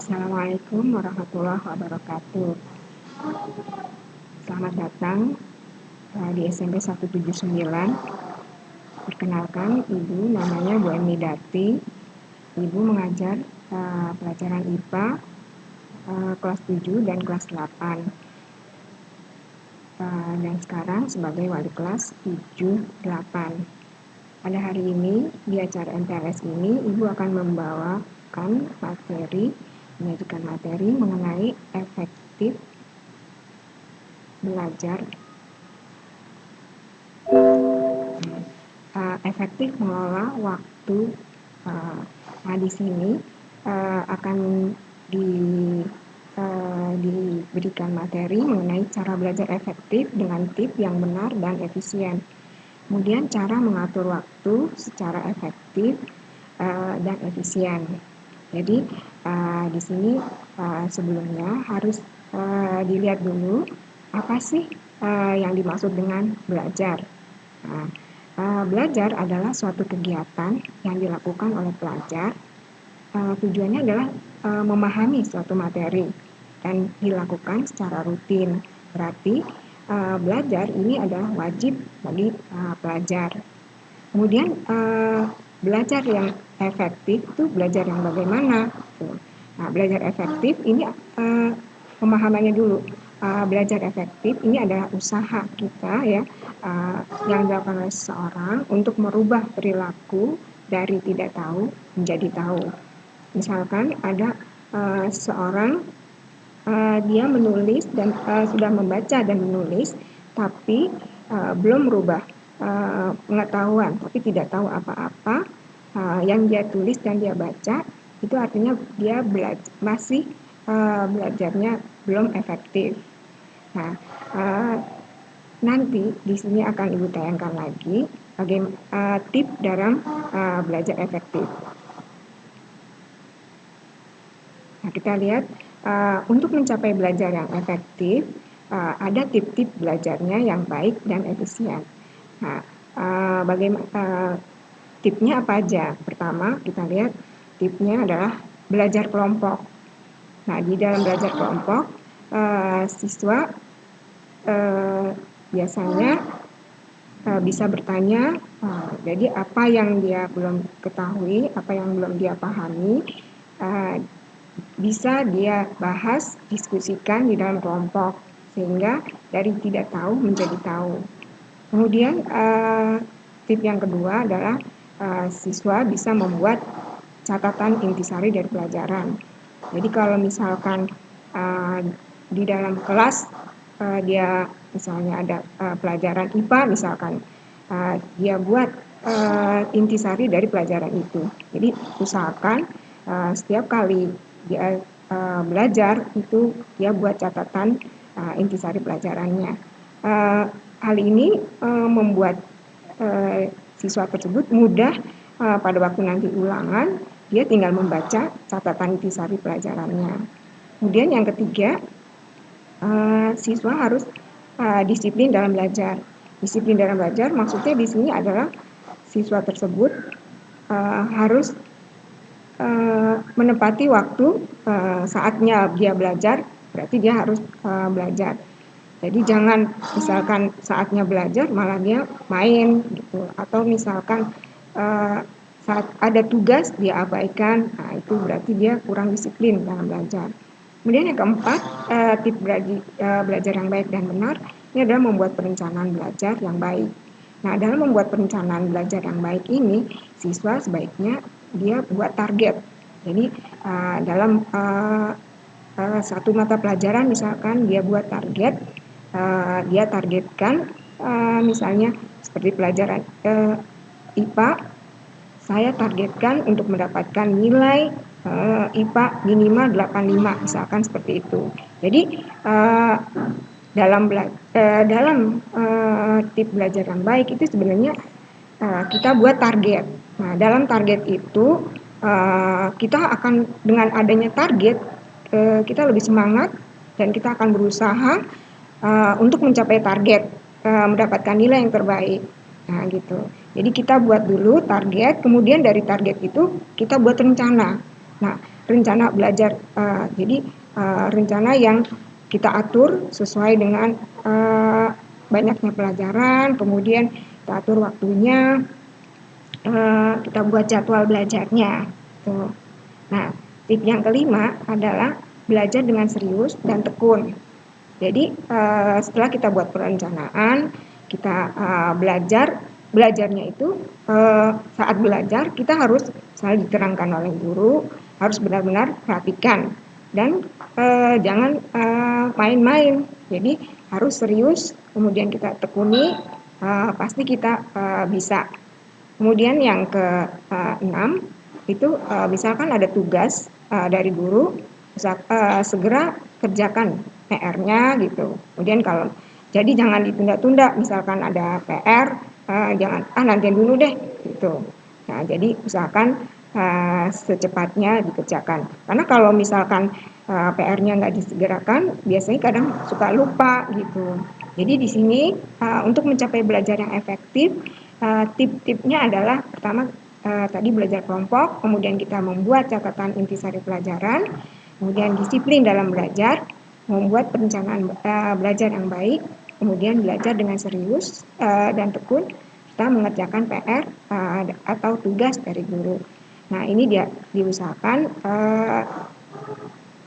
Assalamualaikum warahmatullahi wabarakatuh. Selamat datang di SMP 179. Perkenalkan, Ibu namanya Bu Emi Darti. Ibu mengajar pelajaran IPA kelas 7 dan kelas 8. Dan sekarang sebagai wali kelas 7-8. Pada hari ini, di acara MTLS ini, Ibu akan menyajikan materi mengenai efektif belajar, efektif mengelola waktu. Nah, di sini akan diberikan materi mengenai cara belajar efektif dengan tips yang benar dan efisien. Kemudian cara mengatur waktu secara efektif dan efisien. Jadi di sini sebelumnya harus dilihat dulu apa sih yang dimaksud dengan belajar. Belajar adalah suatu kegiatan yang dilakukan oleh pelajar. Tujuannya adalah memahami suatu materi dan dilakukan secara rutin. Berarti belajar ini adalah wajib bagi pelajar. Kemudian belajar yang efektif itu belajar yang bagaimana? Nah, belajar efektif ini pemahamannya dulu. Belajar efektif ini adalah usaha kita ya yang dilakukan oleh seseorang untuk merubah perilaku dari tidak tahu menjadi tahu. Misalkan ada seseorang dia menulis dan sudah membaca dan menulis, tapi belum merubah pengetahuan, tapi tidak tahu apa-apa yang dia tulis dan dia baca, itu artinya dia masih belajarnya belum efektif. Nah, nanti di sini akan Ibu tayangkan lagi bagaimana tips dalam belajar efektif. Nah, kita lihat untuk mencapai belajar yang efektif, ada tips-tips belajarnya yang baik dan efisien. Nah, bagaimana tipsnya apa aja? Pertama, kita lihat tipsnya adalah belajar kelompok. Nah, di dalam belajar kelompok, siswa biasanya bisa bertanya, jadi apa yang dia belum ketahui, apa yang belum dia pahami, bisa dia bahas, diskusikan di dalam kelompok, sehingga dari tidak tahu menjadi tahu. Kemudian tips yang kedua adalah siswa bisa membuat catatan intisari dari pelajaran. Jadi kalau misalkan di dalam kelas dia misalnya ada pelajaran IPA misalkan, dia buat intisari dari pelajaran itu. Jadi usahakan setiap kali dia belajar itu dia buat catatan intisari pelajarannya. Hal ini membuat siswa tersebut mudah pada waktu nanti ulangan dia tinggal membaca catatan intisari pelajarannya. Kemudian yang ketiga, siswa harus disiplin dalam belajar. Disiplin dalam belajar maksudnya di sini adalah siswa tersebut harus menepati waktu saatnya dia belajar, berarti dia harus belajar. Jadi jangan misalkan saatnya belajar malah dia main gitu, atau misalkan saat ada tugas dia abaikan, nah itu berarti dia kurang disiplin dalam belajar. Kemudian yang keempat, tips belajar yang baik dan benar ini adalah membuat perencanaan belajar yang baik. Nah, dalam membuat perencanaan belajar yang baik ini, siswa sebaiknya dia buat target. Jadi dalam satu mata pelajaran misalkan dia buat target, dia targetkan misalnya seperti pelajaran IPA, saya targetkan untuk mendapatkan nilai IPA minimal 85 misalkan seperti itu. Jadi dalam tips belajar yang baik itu sebenarnya kita buat target. Nah, dalam target itu kita akan dengan adanya target kita lebih semangat dan kita akan berusaha untuk mencapai target, mendapatkan nilai yang terbaik. Nah, gitu. Jadi kita buat dulu target, kemudian dari target itu kita buat rencana. Nah, rencana belajar. Jadi rencana yang kita atur sesuai dengan banyaknya pelajaran, kemudian kita atur waktunya, kita buat jadwal belajarnya. Tuh. Nah, tip yang kelima adalah belajar dengan serius dan tekun. Jadi setelah kita buat perencanaan, kita belajarnya itu saat belajar kita harus selalu diterangkan oleh guru, harus benar-benar perhatikan dan jangan main-main. Jadi harus serius, kemudian kita tekuni, pasti kita bisa. Kemudian yang keenam itu misalkan ada tugas dari guru, segera kerjakan PR-nya gitu. Kemudian kalau jadi jangan ditunda-tunda, misalkan ada PR, jangan nanti dulu deh gitu. Nah, jadi usahakan secepatnya dikerjakan. Karena kalau misalkan PR-nya nggak disegerakan, biasanya kadang suka lupa gitu. Jadi di sini untuk mencapai belajar yang efektif, tip-tipnya adalah pertama tadi belajar kelompok, kemudian kita membuat catatan intisari pelajaran, kemudian disiplin dalam belajar, membuat perencanaan belajar yang baik, kemudian belajar dengan serius dan tekun, kita mengerjakan PR atau tugas dari guru. Nah, ini dia diusahakan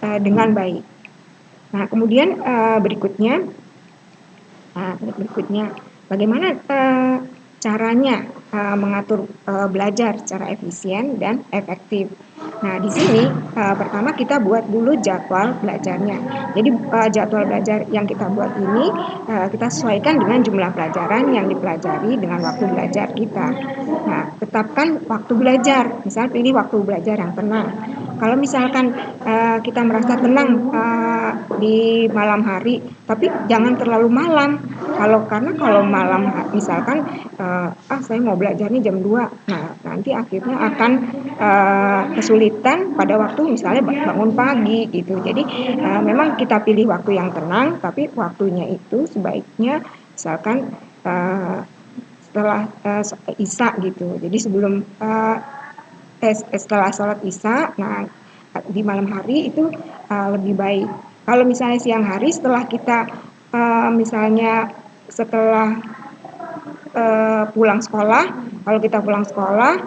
dengan baik. Nah, kemudian berikutnya bagaimana caranya mengatur belajar secara efisien dan efektif. Nah, di sini pertama kita buat dulu jadwal belajarnya. Jadi jadwal belajar yang kita buat ini kita sesuaikan dengan jumlah pelajaran yang dipelajari dengan waktu belajar kita. Nah, tetapkan waktu belajar. Misal pilih waktu belajar yang tenang. Kalau misalkan kita merasa tenang di malam hari, tapi jangan terlalu malam. Karena kalau malam misalkan saya mau belajarnya jam 2, nah nanti akhirnya akan kesulitan pada waktu misalnya bangun pagi gitu. Jadi memang kita pilih waktu yang tenang, tapi waktunya itu sebaiknya misalkan setelah isya gitu. Jadi sebelum setelah sholat isya, nah di malam hari itu lebih baik. Kalau misalnya siang hari setelah kita misalnya setelah pulang sekolah, kalau kita pulang sekolah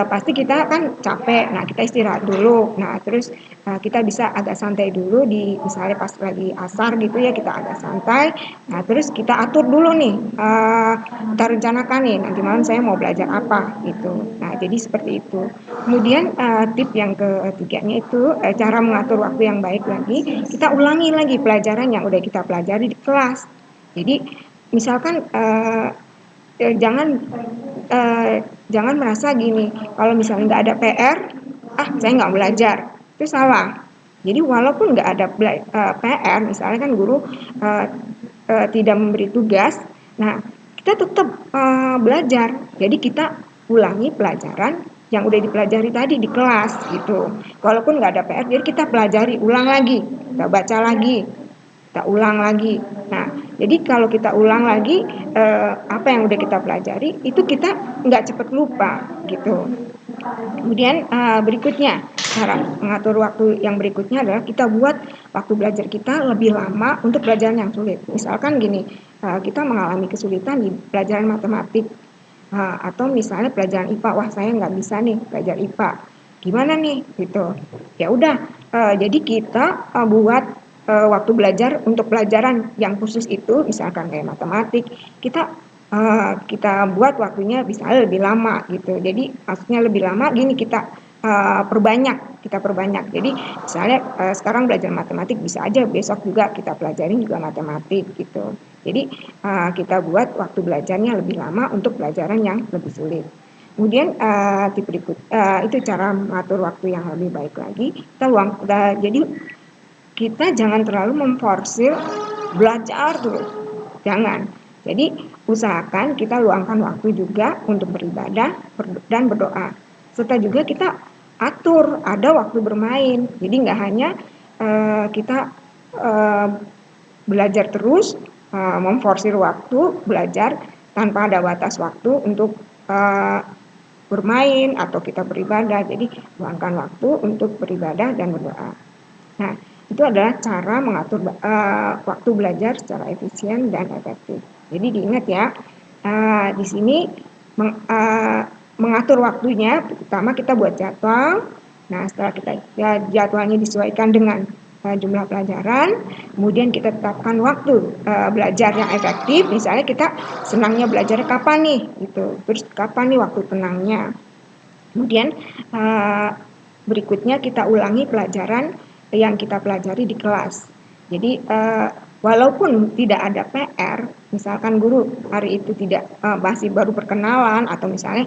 pasti kita kan capek. Nah, kita istirahat dulu. Nah, terus kita bisa agak santai dulu di misalnya pas lagi asar gitu ya, kita agak santai. Nah, terus kita atur dulu nih, kita rencanakan nih nanti malam saya mau belajar apa gitu. Nah, jadi seperti itu. Kemudian tip yang ketiganya itu cara mengatur waktu yang baik lagi, kita ulangi lagi pelajaran yang udah kita pelajari di kelas. Jadi misalkan jangan merasa gini, kalau misalnya nggak ada PR, saya nggak belajar, itu salah. Jadi walaupun nggak ada PR, misalnya kan guru tidak memberi tugas, nah kita tetap belajar. Jadi kita ulangi pelajaran yang udah dipelajari tadi di kelas gitu. Walaupun nggak ada PR, jadi kita pelajari ulang lagi, kita baca lagi, kita ulang lagi. Nah, jadi kalau kita ulang lagi apa yang udah kita pelajari, itu kita nggak cepat lupa gitu. Kemudian berikutnya, cara mengatur waktu yang berikutnya adalah kita buat waktu belajar kita lebih lama untuk pelajaran yang sulit. Misalkan gini, kita mengalami kesulitan di pelajaran matematik, atau misalnya pelajaran IPA, wah saya nggak bisa nih belajar IPA. Gimana nih gitu. Ya udah, jadi kita buat waktu belajar untuk pelajaran yang khusus itu, misalkan kayak matematik, kita buat waktunya bisa lebih lama gitu. Jadi maksudnya lebih lama gini, kita perbanyak. Jadi misalnya sekarang belajar matematik, bisa aja besok juga kita pelajarin juga matematik gitu. Jadi kita buat waktu belajarnya lebih lama untuk pelajaran yang lebih sulit. Kemudian tip berikut itu cara mengatur waktu yang lebih baik lagi. Jadi kita jangan terlalu memforsir belajar terus, jangan. Jadi usahakan kita luangkan waktu juga untuk beribadah dan berdoa. Serta juga kita atur ada waktu bermain. Jadi nggak hanya kita belajar terus, memforsir waktu belajar tanpa ada batas waktu untuk bermain atau kita beribadah. Jadi luangkan waktu untuk beribadah dan berdoa. Nah, itu adalah cara mengatur waktu belajar secara efisien dan efektif. Jadi diingat ya, di sini mengatur waktunya, pertama kita buat jadwal. Nah, setelah kita jadwalnya disesuaikan dengan jumlah pelajaran, kemudian kita tetapkan waktu belajar yang efektif. Misalnya kita senangnya belajar kapan nih, gitu. Terus kapan nih waktu tenangnya. Kemudian berikutnya kita ulangi pelajaran yang kita pelajari di kelas. Jadi walaupun tidak ada PR, misalkan guru hari itu tidak masih baru perkenalan atau misalnya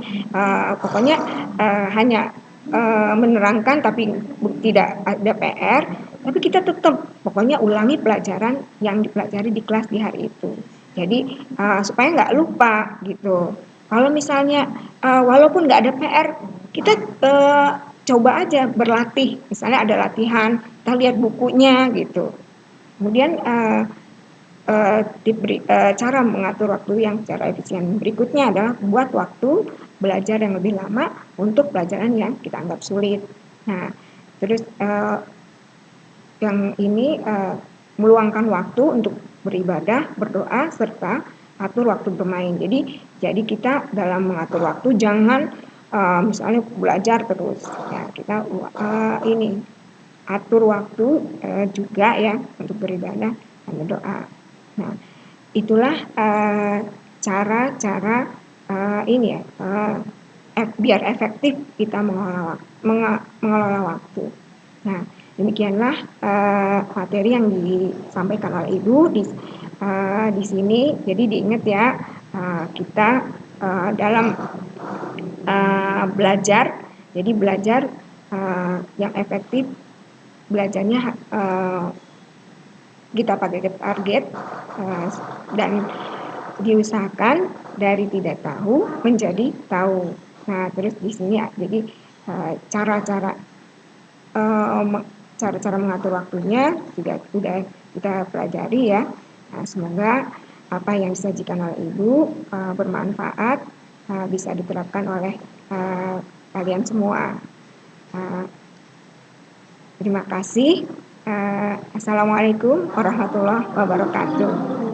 pokoknya hanya menerangkan tapi tidak ada PR, tapi kita tetap pokoknya ulangi pelajaran yang dipelajari di kelas di hari itu. Jadi supaya nggak lupa gitu. Kalau misalnya walaupun nggak ada PR, kita coba aja berlatih. Misalnya ada latihan, kita lihat bukunya gitu. Kemudian cara mengatur waktu yang secara efisien berikutnya adalah buat waktu belajar yang lebih lama untuk pelajaran yang kita anggap sulit. Nah, terus yang ini meluangkan waktu untuk beribadah, berdoa, serta atur waktu bermain. Jadi kita dalam mengatur waktu jangan misalnya belajar terus. Ya, kita ini atur waktu juga ya untuk beribadah dan berdoa. Nah, itulah cara-cara ini ya biar efektif kita mengelola waktu. Nah, demikianlah materi yang disampaikan oleh Ibu di sini. Jadi diingat ya, kita dalam belajar, jadi belajar yang efektif, belajarnya kita pakai target dan diusahakan dari tidak tahu menjadi tahu. Nah, terus di sini jadi cara-cara mengatur waktunya juga sudah kita pelajari ya. Nah, semoga apa yang disajikan oleh Ibu bermanfaat, bisa diterapkan oleh kalian semua. Terima kasih. Assalamualaikum warahmatullahi wabarakatuh.